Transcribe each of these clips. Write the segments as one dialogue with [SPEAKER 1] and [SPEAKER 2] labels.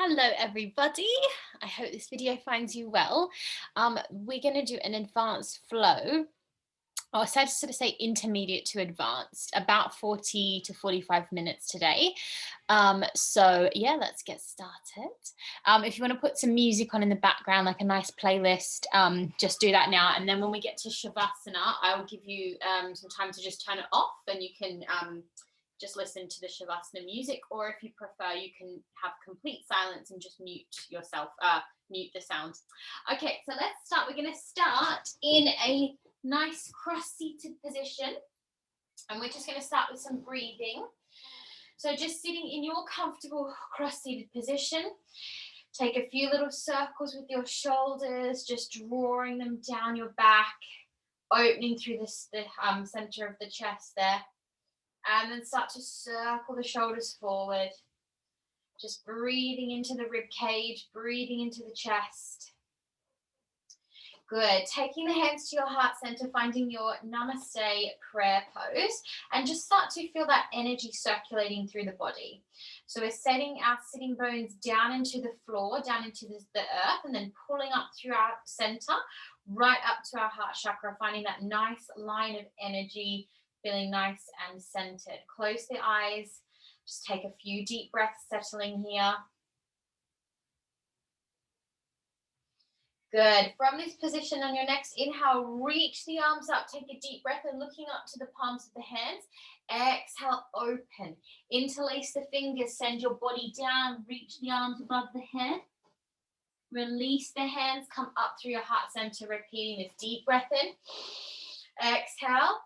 [SPEAKER 1] Hello everybody, I hope this video finds you well. We're going to do an advanced flow, or I said sort of say intermediate to advanced, about 40 to 45 minutes today. So yeah, let's get started. If you want to put some music on in the background, like a nice playlist, just do that now. And then when we get to Shavasana, I will give you some time to just turn it off and you can just listen to the Shavasana music, or if you prefer, you can have complete silence and just mute yourself, mute the sound. Okay, so let's start. We're going to start in a nice cross-seated position, and we're just going to start with some breathing. So just sitting in your comfortable cross-seated position, take a few little circles with your shoulders, just drawing them down your back, opening through the center of the chest there. And then start to circle the shoulders forward. Just breathing into the rib cage, breathing into the chest. Good. Taking the hands to your heart center, finding your Namaste prayer pose, and just start to feel that energy circulating through the body. So we're setting our sitting bones down into the floor, down into the earth, and then pulling up through our center, right up to our heart chakra, finding that nice line of energy, feeling nice and centered. Close the eyes. Just take a few deep breaths, settling here. Good. From this position, on your next inhale, reach the arms up. Take a deep breath and looking up to the palms of the hands. Exhale, open. Interlace the fingers. Send your body down. Reach the arms above the head. Release the hands. Come up through your heart center. Repeating this deep breath in. Exhale.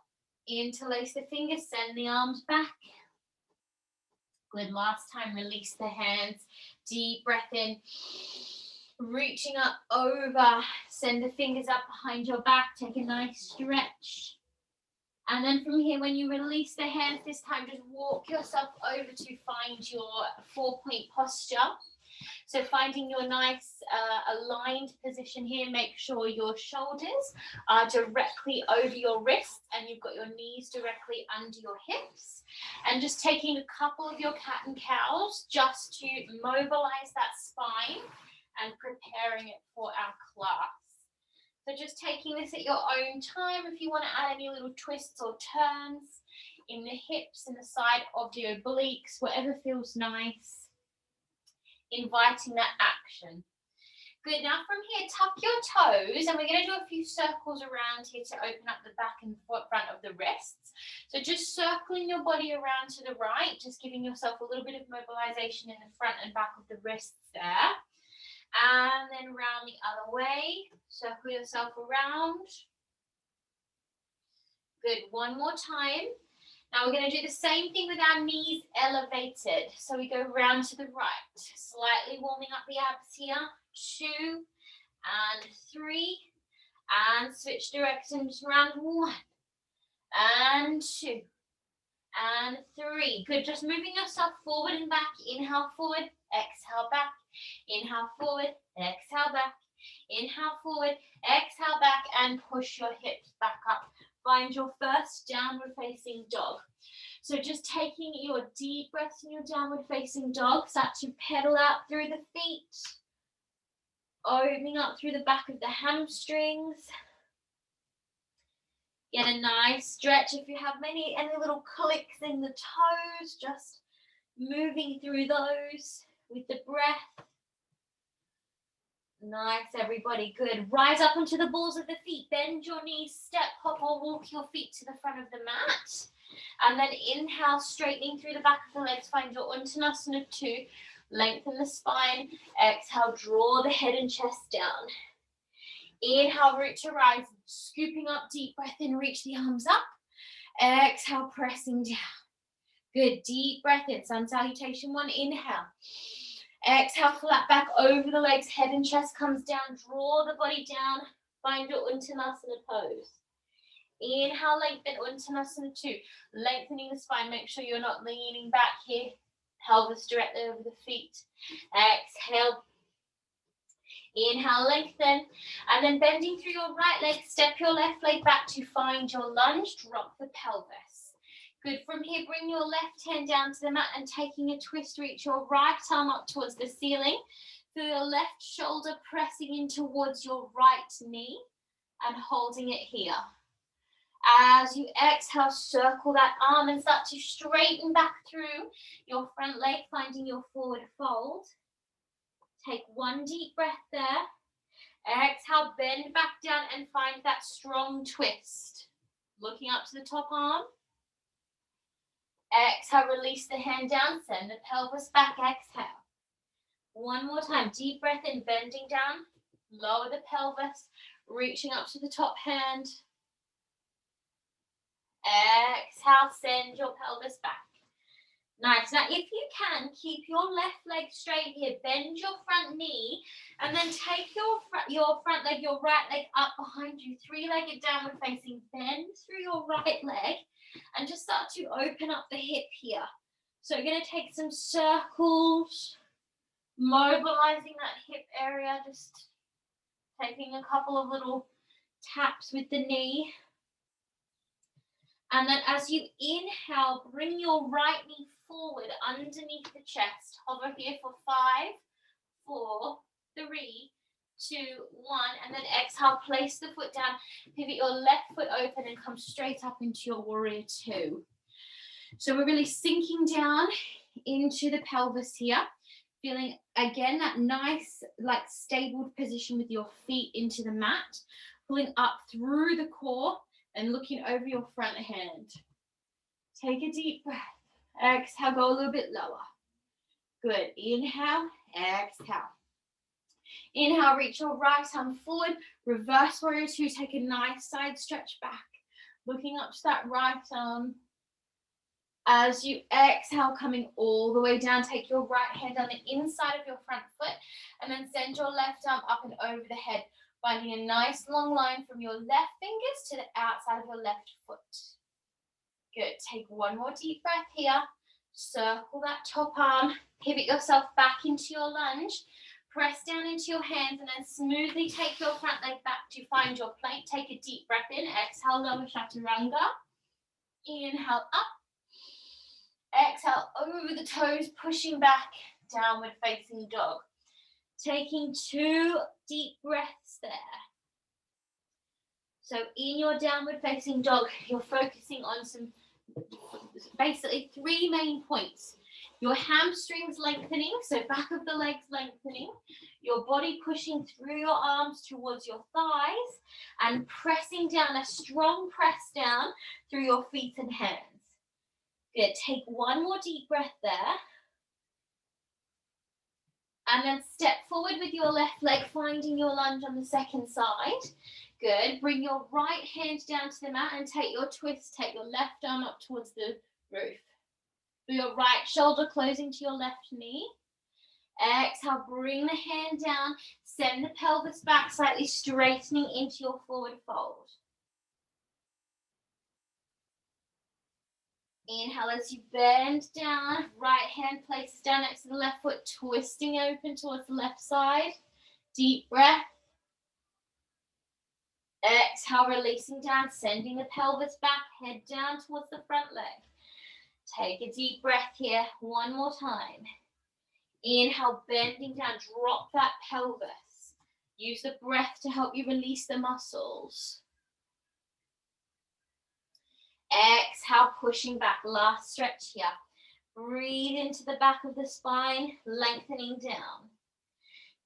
[SPEAKER 1] Interlace the fingers. Send the arms back. Good. Last time, release the hands. Deep breath in. Reaching up over, send the fingers up behind your back, take a nice stretch. And then from here, when you release the hands this time, just walk yourself over to find your 4-point posture. So finding your nice aligned position here, make sure your shoulders are directly over your wrists and you've got your knees directly under your hips. And just taking a couple of your cat and cows just to mobilize that spine and preparing it for our class. So just taking this at your own time. If you want to add any little twists or turns in the hips and the side of the obliques, whatever feels nice, inviting that action. Good. Now from here, tuck your toes, and we're going to do a few circles around here to open up the back and front of the wrists. So just circling your body around to the right, just giving yourself a little bit of mobilization in the front and back of the wrists there. And then round the other way, circle yourself around. Good, one more time. Now we're going to do the same thing with our knees elevated. So we go round to the right, slightly warming up the abs here. 2 and 3, and switch directions round 1 and 2 and 3. Good, just moving yourself forward and back. Inhale forward, exhale back. Inhale forward, exhale back. Inhale forward, exhale back, and push your hips back up. Find your first downward facing dog. So just taking your deep breaths in your downward facing dog, start to pedal out through the feet, opening up through the back of the hamstrings. Get a nice stretch. If you have any little clicks in the toes, just moving through those with the breath. Nice, everybody. Good. Rise up onto the balls of the feet. Bend your knees, step, hop, or walk your feet to the front of the mat. And then inhale, straightening through the back of the legs. Find your Uttanasana 2. Lengthen the spine. Exhale, draw the head and chest down. Inhale, root to rise. Scooping up, deep breath in, reach the arms up. Exhale, pressing down. Good, deep breath in. Sun salutation 1, inhale. Exhale, flat back over the legs, head and chest comes down. Draw the body down. Find your Uttanasana pose. Inhale, lengthen, Uttanasana 2. Lengthening the spine. Make sure you're not leaning back here. Pelvis directly over the feet. Exhale. Inhale, lengthen. And then bending through your right leg, step your left leg back to find your lunge. Drop the pelvis. Good. From here, bring your left hand down to the mat and taking a twist, reach your right arm up towards the ceiling. Feel your left shoulder pressing in towards your right knee and holding it here. As you exhale, circle that arm and start to straighten back through your front leg, finding your forward fold. Take one deep breath there. Exhale, bend back down and find that strong twist. Looking up to the top arm. Exhale, release the hand down, send the pelvis back, exhale. One more time, deep breath in, bending down, lower the pelvis, reaching up to the top hand. Exhale, send your pelvis back. Nice. Now, if you can, keep your left leg straight here. Bend your front knee and then take your front leg, your right leg up behind you. Three-legged downward facing. Bend through your right leg and just start to open up the hip here. So you're going to take some circles, mobilizing that hip area, just taking a couple of little taps with the knee. And then as you inhale, bring your right knee forward underneath the chest. Hover here for 5, 4, 3, 2, 1. And then exhale, place the foot down. Pivot your left foot open and come straight up into your warrior 2. So we're really sinking down into the pelvis here. Feeling, again, that nice, like, stable position with your feet into the mat. Pulling up through the core and looking over your front hand. Take a deep breath. Exhale, go a little bit lower. Good. Inhale, exhale. Inhale, reach your right arm forward. Reverse warrior 2. Take a nice side stretch back. Looking up to that right arm. As you exhale, coming all the way down, take your right hand on the inside of your front foot and then send your left arm up and over the head, finding a nice long line from your left fingers to the outside of your left foot. Good. Take one more deep breath here. Circle that top arm. Pivot yourself back into your lunge. Press down into your hands and then smoothly take your front leg back to find your plank. Take a deep breath in. Exhale, lower chaturanga. Inhale up. Exhale, over the toes, pushing back, downward facing dog. Taking 2 deep breaths there. So in your downward facing dog, you're focusing on basically 3 main points. Your hamstrings lengthening, so back of the legs lengthening, your body pushing through your arms towards your thighs, and pressing down, a strong press down through your feet and hands. Good. Take one more deep breath there. And then step forward with your left leg, finding your lunge on the second side. Good. Bring your right hand down to the mat and take your twist. Take your left arm up towards the roof. Feel your right shoulder closing to your left knee. Exhale, bring the hand down. Send the pelvis back, slightly straightening into your forward fold. Inhale as you bend down, right hand places down next to the left foot, twisting open towards the left side. Deep breath. Exhale, releasing down, sending the pelvis back, head down towards the front leg. Take a deep breath here, one more time. Inhale, bending down, drop that pelvis. Use the breath to help you release the muscles. Exhale, pushing back, last stretch here. Breathe into the back of the spine, lengthening down.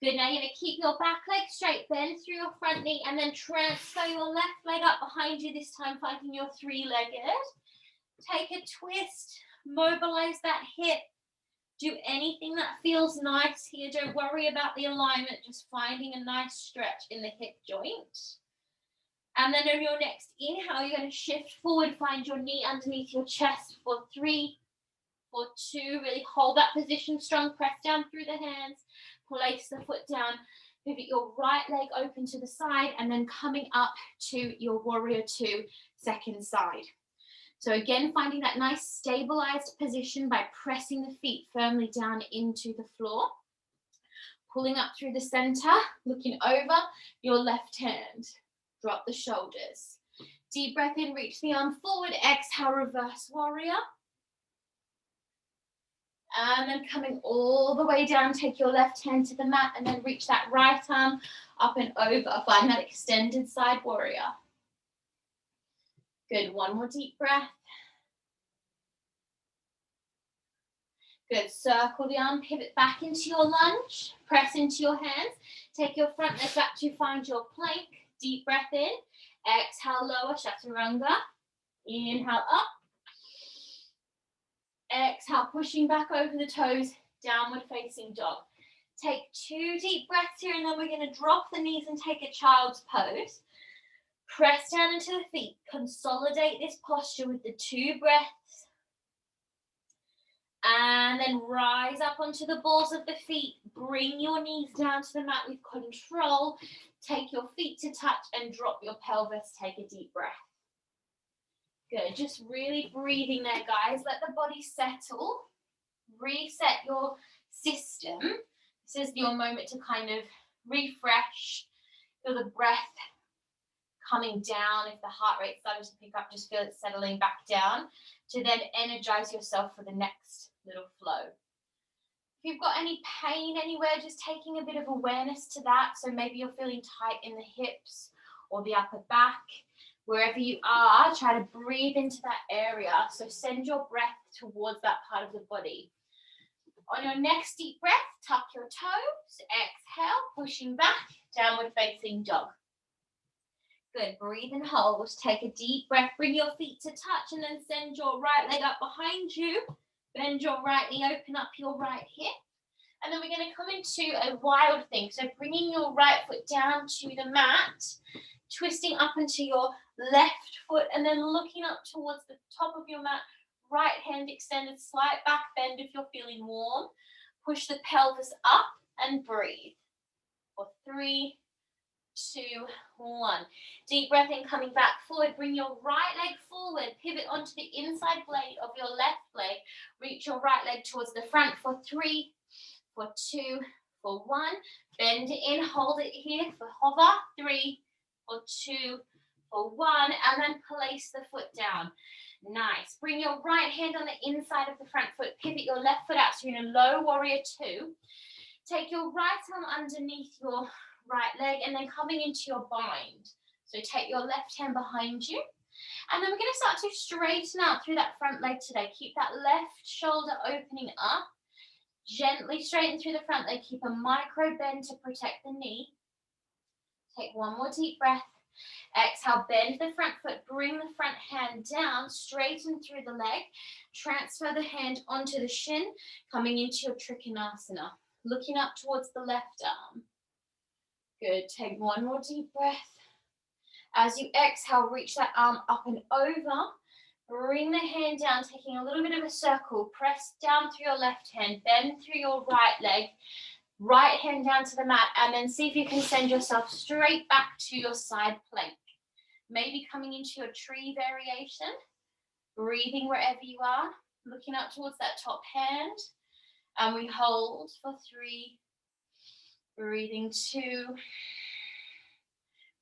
[SPEAKER 1] Good, now you're going to keep your back leg straight, bend through your front knee, and then transfer your left leg up behind you, this time finding your 3-legged. Take a twist, mobilize that hip. Do anything that feels nice here. Don't worry about the alignment, just finding a nice stretch in the hip joint. And then on your next inhale, you're going to shift forward, find your knee underneath your chest for 3, for 2. Really hold that position strong, press down through the hands, place the foot down, pivot your right leg open to the side, and then coming up to your warrior 2, second side. So again, finding that nice stabilized position by pressing the feet firmly down into the floor. Pulling up through the center, looking over your left hand. Drop the shoulders. Deep breath in, reach the arm forward. Exhale, reverse warrior. And then coming all the way down, take your left hand to the mat and then reach that right arm up and over. Find that extended side warrior. Good, one more deep breath. Good, circle the arm, pivot back into your lunge, press into your hands, take your front leg back to find your plank, deep breath in, exhale, lower, chaturanga, inhale up, exhale, pushing back over the toes, downward facing dog. Take 2 deep breaths here and then we're going to drop the knees and take a child's pose. Press down into the feet, consolidate this posture with the 2 breaths. And then rise up onto the balls of the feet. Bring your knees down to the mat with control. Take your feet to touch and drop your pelvis. Take a deep breath. Good, just really breathing there, guys. Let the body settle. Reset your system. This is your moment to kind of refresh. Feel the breath coming down. If the heart rate's starting to pick up, just feel it settling back down to then energize yourself for the next little flow. If you've got any pain anywhere, just taking a bit of awareness to that. So maybe you're feeling tight in the hips or the upper back. Wherever you are, try to breathe into that area. So send your breath towards that part of the body. On your next deep breath, tuck your toes, exhale, pushing back, downward facing dog. Good, breathe and hold. Take a deep breath, bring your feet to touch and then send your right leg up behind you. Bend your right knee, open up your right hip. And then we're going to come into a wild thing. So bringing your right foot down to the mat, twisting up into your left foot and then looking up towards the top of your mat. Right hand extended, slight back bend if you're feeling warm. Push the pelvis up and breathe. For 3, 2, 1. Deep breath in, coming back forward. Bring your right leg forward. Pivot onto the inside blade of your left leg. Reach your right leg towards the front for 3, for 2, for 1. Bend it in, hold it here for hover. 3, for 2, for 1. And then place the foot down. Nice. Bring your right hand on the inside of the front foot. Pivot your left foot out so you're in a low warrior 2. Take your right arm underneath your right leg and then coming into your bind. So take your left hand behind you. And then we're going to start to straighten out through that front leg today. Keep that left shoulder opening up. Gently straighten through the front leg. Keep a micro bend to protect the knee. Take one more deep breath. Exhale, bend the front foot, bring the front hand down, straighten through the leg, transfer the hand onto the shin, coming into your Trikonasana, looking up towards the left arm. Good, take one more deep breath. As you exhale, reach that arm up and over, bring the hand down, taking a little bit of a circle, press down through your left hand, bend through your right leg, right hand down to the mat, and then see if you can send yourself straight back to your side plank. Maybe coming into your tree variation, breathing wherever you are, looking up towards that top hand, and we hold for 3, breathing 2,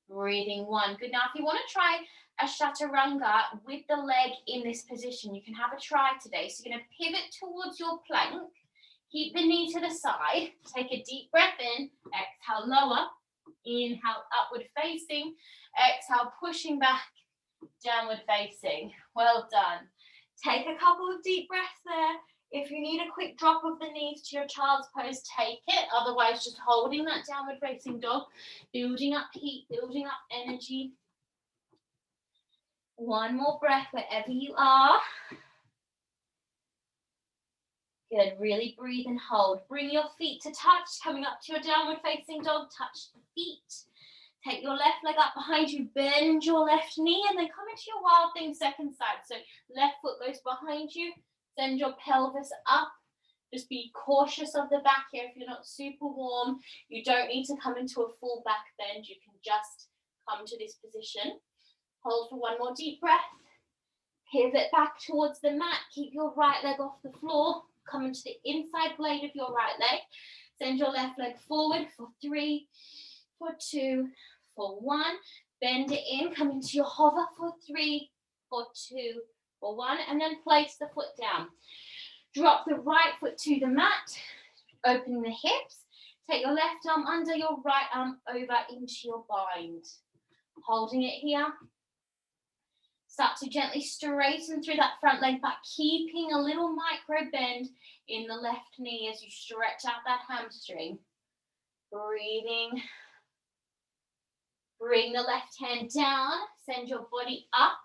[SPEAKER 1] breathing 1. Good. Now, if you want to try a chaturanga with the leg in this position, you can have a try today. So you're going to pivot towards your plank. Keep the knee to the side. Take a deep breath in. Exhale, lower. Inhale, upward facing. Exhale, pushing back. Downward facing. Well done. Take a couple of deep breaths there. If you need a quick drop of the knees to your child's pose, take it. Otherwise, just holding that downward facing dog. Building up heat, building up energy. One more breath wherever you are. Good, really breathe and hold. Bring your feet to touch, coming up to your downward facing dog, touch the feet. Take your left leg up behind you, bend your left knee, and then come into your wild thing second side. So left foot goes behind you, send your pelvis up. Just be cautious of the back here. If you're not super warm, you don't need to come into a full back bend. You can just come to this position. Hold for one more deep breath. Pivot back towards the mat. Keep your right leg off the floor. Come into the inside blade of your right leg. Send your left leg forward for 3, for 2, for 1. Bend it in, come into your hover for 3, for 2, for 1, and then place the foot down. Drop the right foot to the mat, opening the hips. Take your left arm under your right arm over into your bind. Holding it here. Start to gently straighten through that front leg back, keeping a little micro bend in the left knee as you stretch out that hamstring. Breathing. Bring the left hand down, send your body up.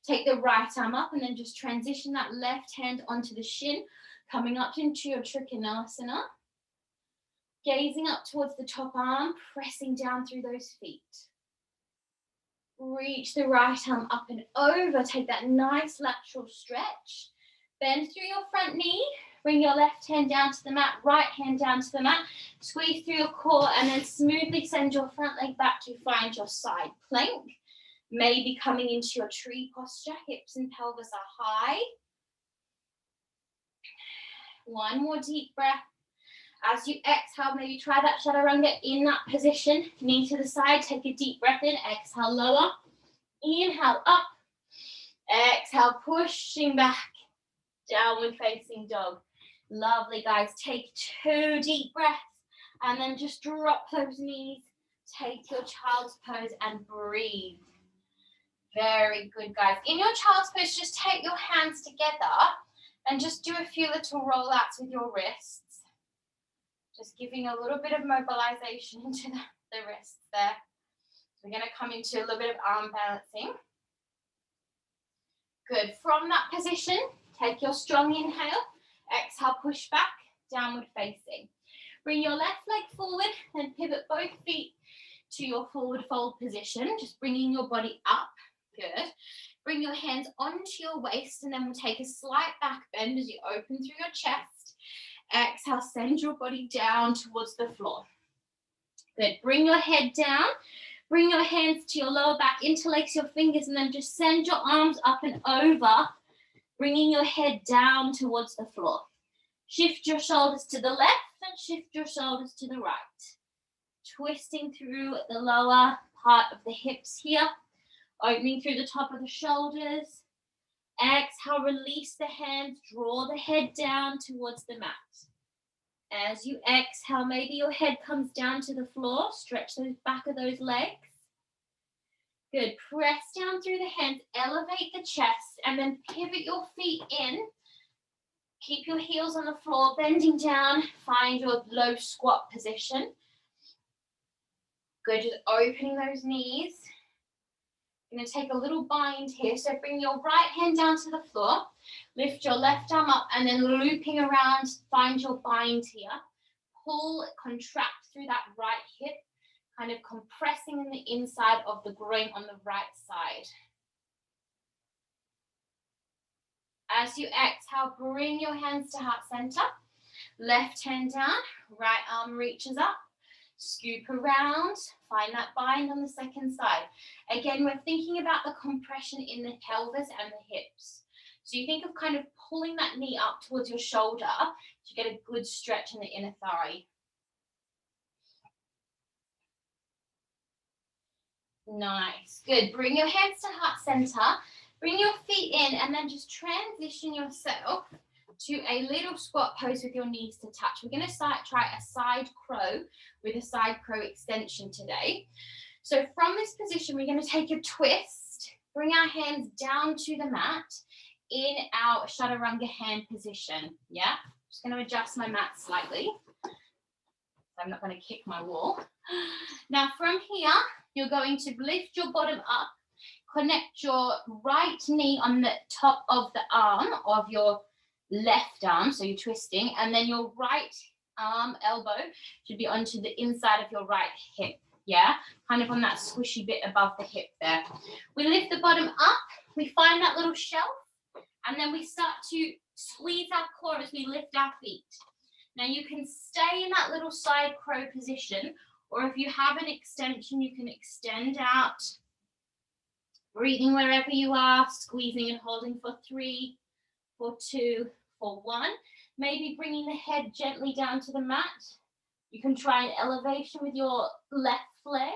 [SPEAKER 1] Take the right arm up and then just transition that left hand onto the shin, coming up into your Trikonasana. Gazing up towards the top arm, pressing down through those feet. Reach the right arm up and over. Take that nice lateral stretch. Bend through your front knee. Bring your left hand down to the mat, right hand down to the mat. Squeeze through your core and then smoothly send your front leg back to find your side plank. Maybe coming into your tree posture. Hips and pelvis are high. One more deep breath. As you exhale, maybe try that chaturanga in that position. Knee to the side, take a deep breath in. Exhale, lower. Inhale, up. Exhale, pushing back. Downward facing dog. Lovely, guys. Take 2 deep breaths and then just drop those knees. Take your child's pose and breathe. Very good, guys. In your child's pose, just take your hands together and just do a few little rollouts with your wrists. Just giving a little bit of mobilization into the wrists there. So we're going to come into a little bit of arm balancing. Good. From that position, take your strong inhale. Exhale, push back, downward facing. Bring your left leg forward and pivot both feet to your forward fold position, just bringing your body up. Good. Bring your hands onto your waist and then we'll take a slight back bend as you open through your chest. Exhale, send your body down towards the floor. Good. Bring your head down. Bring your hands to your lower back, interlace your fingers, and then just send your arms up and over, bringing your head down towards the floor. Shift your shoulders to the left and shift your shoulders to the right. Twisting through the lower part of the hips here, opening through the top of the shoulders. Exhale, release the hands, draw the head down towards the mat. As you exhale, maybe your head comes down to the floor, stretch the back of those legs. Good, press down through the hands, elevate the chest, and then pivot your feet in. Keep your heels on the floor, bending down, find your low squat position. Good, just opening those knees. You're going to take a little bind here. So bring your right hand down to the floor, lift your left arm up, and then looping around, find your bind here. Pull, contract through that right hip, kind of compressing in the inside of the groin on the right side. As you exhale, bring your hands to heart center. Left hand down, right arm reaches up. Scoop around, find that bind on the second side. Again, we're thinking about the compression in the pelvis and the hips. So you think of kind of pulling that knee up towards your shoulder to get a good stretch in the inner thigh. Nice, good. Bring your hands to heart center. Bring your feet in and then just transition yourself to a little squat pose with your knees to touch. We're going to try a side crow with a side crow extension today. So from this position, we're going to take a twist, bring our hands down to the mat in our chaturanga hand position. Yeah, just going to adjust my mat slightly. I'm not going to kick my wall. Now from here, you're going to lift your bottom up, connect your right knee on the top of the arm of your left arm, so you're twisting, and then your right arm, elbow, should be onto the inside of your right hip, yeah? Kind of on that squishy bit above the hip there. We lift the bottom up, we find that little shelf, and then we start to squeeze our core as we lift our feet. Now you can stay in that little side crow position, or if you have an extension, you can extend out, breathing wherever you are, squeezing and holding for 3, for 2, for 1. Maybe bringing the head gently down to the mat. You can try an elevation with your left leg.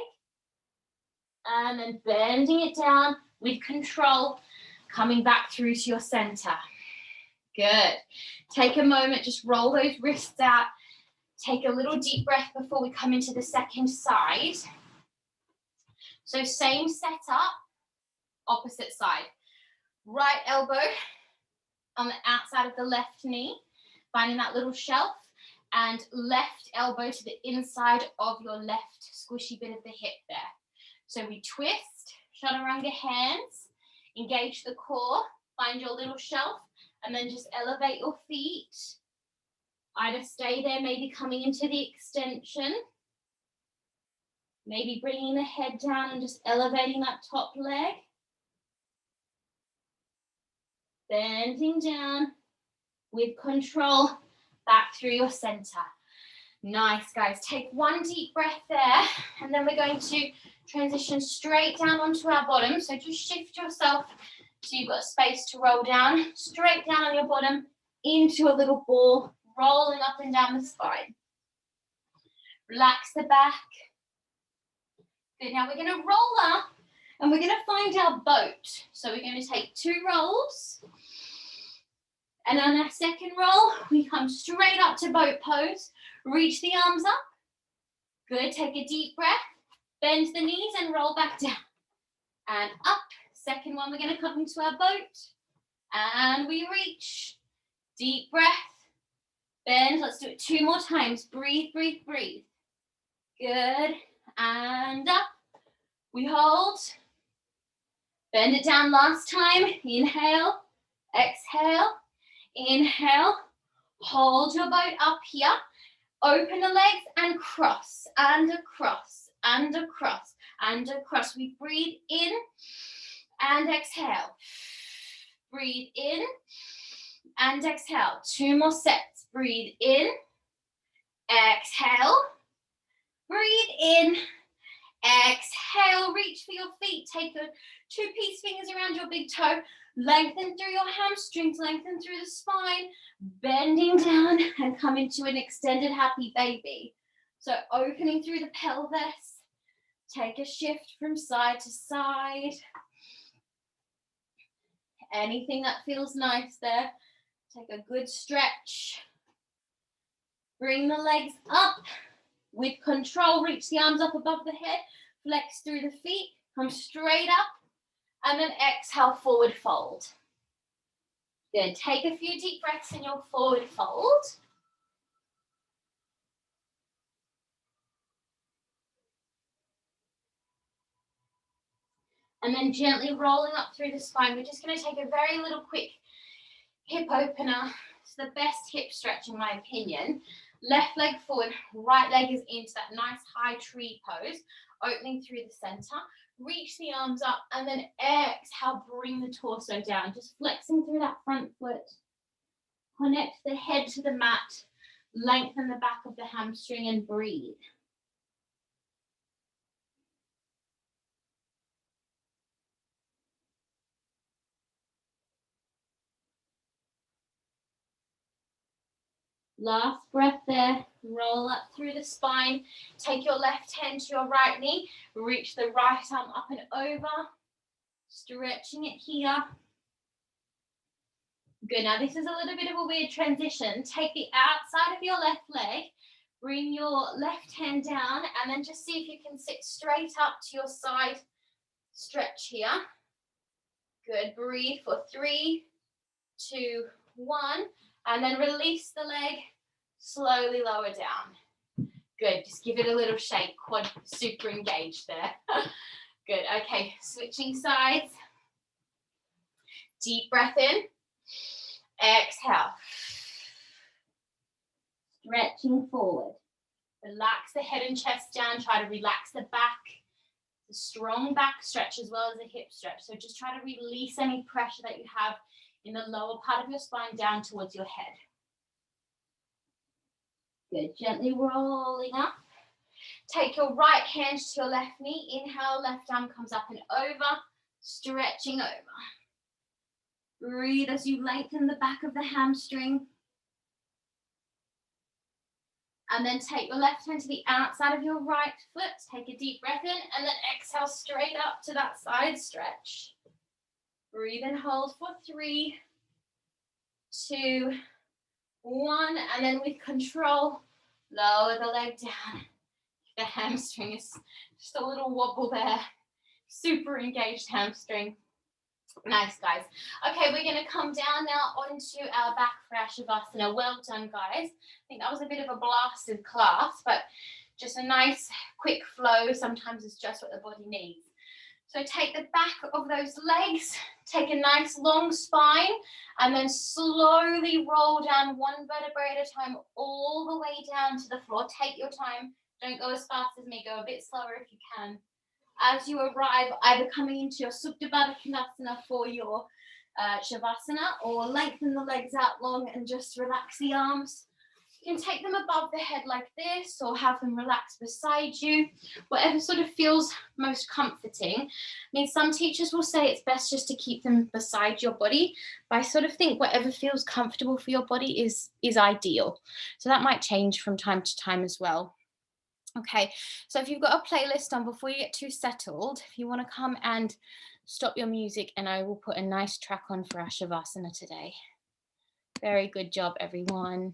[SPEAKER 1] And then bending it down with control, coming back through to your center. Good. Take a moment, just roll those wrists out. Take a little deep breath before we come into the second side. So same setup, opposite side. Right elbow on the outside of the left knee, finding that little shelf, and left elbow to the inside of your left squishy bit of the hip there. So we twist, chaturanga hands, engage the core, find your little shelf, and then just elevate your feet. Either stay there, maybe coming into the extension, maybe bringing the head down and just elevating that top leg. Bending down with control back through your center. Nice, guys. Take one deep breath there, and then we're going to transition straight down onto our bottom. So just shift yourself so you've got space to roll down, straight down on your bottom into a little ball, rolling up and down the spine. Relax the back. Good, now we're gonna roll up and we're gonna find our boat. So we're gonna take 2 rolls. And on our second roll, we come straight up to boat pose. Reach the arms up. Good, take a deep breath. Bend the knees and roll back down. And up. Second one, we're gonna come into our boat. And we reach. Deep breath. Bend, let's do it 2 more times. Breathe, breathe, breathe. Good, and up. We hold. Bend it down last time. Inhale, exhale, inhale. Hold your boat up here. Open the legs and cross, and across, and across, and across. We breathe in and exhale. Breathe in and exhale. 2 more sets. Breathe in, exhale. Breathe in, exhale. Reach for your feet. Take the 2 peace fingers around your big toe. Lengthen through your hamstrings, lengthen through the spine, bending down and come into an extended happy baby. So opening through the pelvis, take a shift from side to side. Anything that feels nice there. Take a good stretch. Bring the legs up with control. Reach the arms up above the head. Flex through the feet. Come straight up. And then exhale, forward fold. Good. Take a few deep breaths in your forward fold. And then gently rolling up through the spine. We're just going to take a very little quick hip opener. It's the best hip stretch in my opinion. Left leg forward, right leg is into that nice high tree pose, opening through the center. Reach the arms up and then exhale, bring the torso down, just flexing through that front foot. Connect the head to the mat, lengthen the back of the hamstring and breathe. Last breath there. Roll up through the spine. Take your left hand to your right knee. Reach the right arm up and over. Stretching it here. Good. Now this is a little bit of a weird transition. Take the outside of your left leg. Bring your left hand down and then just see if you can sit straight up to your side. Stretch here. Good. Breathe for 3, 2, 1. And then release the leg. Slowly lower down. Good, just give it a little shake, quad super engaged there. Good, okay, switching sides. Deep breath in, exhale. Stretching forward. Relax the head and chest down, try to relax the back. The strong back stretch as well as the hip stretch. So just try to release any pressure that you have in the lower part of your spine down towards your head. Good, gently rolling up. Take your right hand to your left knee. Inhale, left arm comes up and over, stretching over. Breathe as you lengthen the back of the hamstring. And then take your left hand to the outside of your right foot. Take a deep breath in and then exhale straight up to that side stretch. Breathe and hold for 3, 2, 1. And then with control, lower the leg down. The hamstring is just a little wobble there. Super engaged hamstring. Nice, guys. Okay, we're going to come down now onto our back for our Shavasana. Well done, guys. I think that was a bit of a blasted class, but just a nice quick flow. Sometimes it's just what the body needs. So take the back of those legs, take a nice long spine, and then slowly roll down one vertebrae at a time all the way down to the floor. Take your time. Don't go as fast as me. Go a bit slower if you can. As you arrive, either coming into your Supta Baddha Konasana for your Shavasana, or lengthen the legs out long and just relax the arms. You can take them above the head like this, or have them relax beside you, whatever sort of feels most comforting. I mean, some teachers will say it's best just to keep them beside your body, but I sort of think whatever feels comfortable for your body is ideal. So that might change from time to time as well. Okay, so if you've got a playlist on, before you get too settled, if you want to come and stop your music, and I will put a nice track on for our Shavasana today. Very good job, everyone.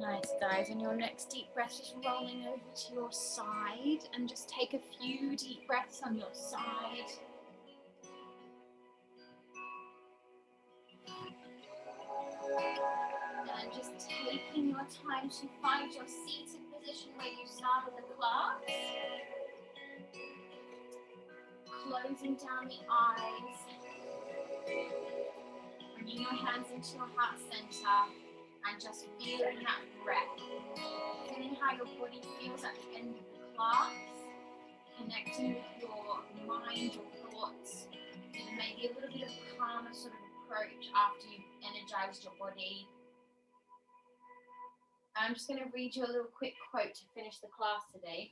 [SPEAKER 1] Nice, guys. On your next deep breath, just rolling over to your side and just take a few deep breaths on your side. And just taking your time to find your seated position where you started the class. Closing down the eyes. Bringing your hands into your heart center and just feeling that breath. Feeling how your body feels at the end of the class. Connecting with your mind, your thoughts. And maybe a little bit of calmer sort of approach after you've energized your body. I'm just going to read you a little quick quote to finish the class today.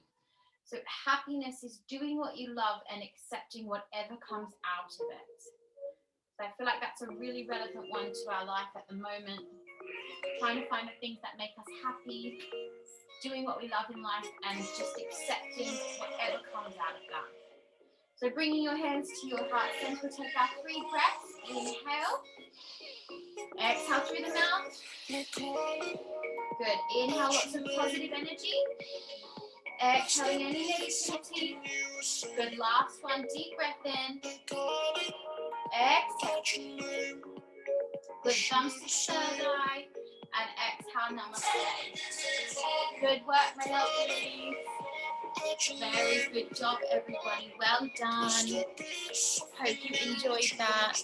[SPEAKER 1] So, happiness is doing what you love and accepting whatever comes out of it. So I feel like that's a really relevant one to our life at the moment. Trying to find the things that make us happy, doing what we love in life, and just accepting whatever comes out of that. So bringing your hands to your heart center, we'll take our 3 breaths. Inhale. Exhale through the mouth. Good. Inhale lots of positive energy. Exhaling any negativity. Good. Last one. Deep breath in. Exhale. Good. Thumbs to third eye. And exhale. Namaste. Good work, my lovelies. Very good job, everybody. Well done. Hope you enjoyed that.